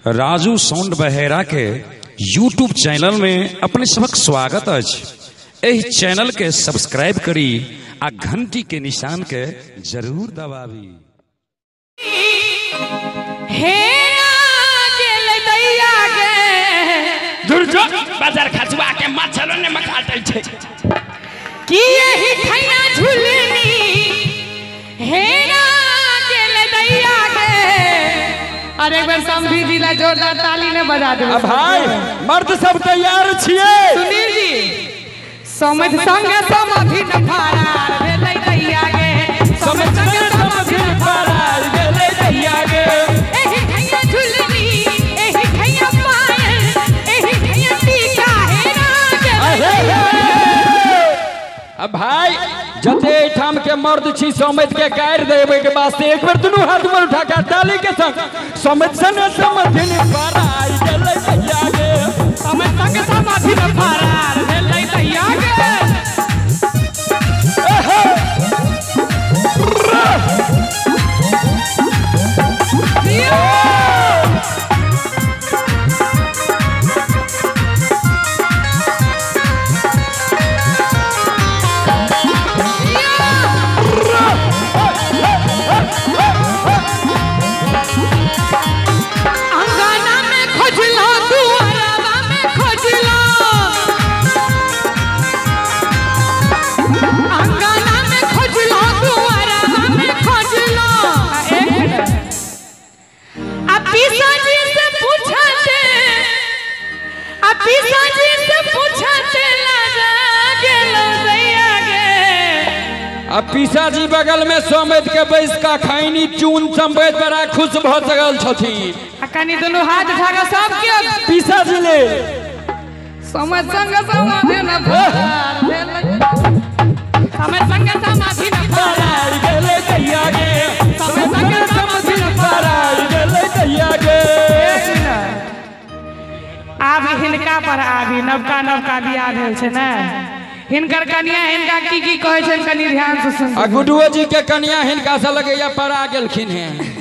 Raju sound बहेरा के YouTube channel में अपने सबक स्वागत अछि। एही चैनल के सब्सक्राइब करी आ घंटी के निशान के जरूर दबावी। दुर्जो बाजार खचुआ के मच्छरों ने मकाटल छे कि यही खैया झुलनी हेरा गेले दैया के। अरे एक बार समझी जिला जोरदार ताली ने बजा दे। अब भाई मर्द सब तैयार छिए। सुनील जी समझ संग समाधि न फरार भेलै दैया के। समझ संग समाधि न फरार भेलै दैया के। एही खैया झुलनी एही खैया पायल एही खैया टीका हेरा गेले। अब भाई जते ठाम के मर्द छी समझ के गायर देवे के वास्ते एक बार दुनू हाथ में उठा के ताली के संग समझ संग समाधि न फरार भेलै दैया के। समझ संग समाधि न फरार भेलै दैया के। अब पीसा जी बगल में सोमेद के बैस का खैनी चून संबेद बड़ा खुश भ सकल छथिन। कनी दोनों हाथ उठा के सब के पीसा जी ले समझ संग समाधि न फरार भेलै। समझ संग समाधि न फरार भेलै दैया के। समझ संग समाधि न फरार भेलै दैया के। आब हिनका पर आबी नवका नवका बियाह भेल छै ने। हिनकर कन्या हिनका की कहे छै कनी ध्यान से सुन। गुडुओ जी के कन्या हिनका से लगैया परा गेलखिन हैं।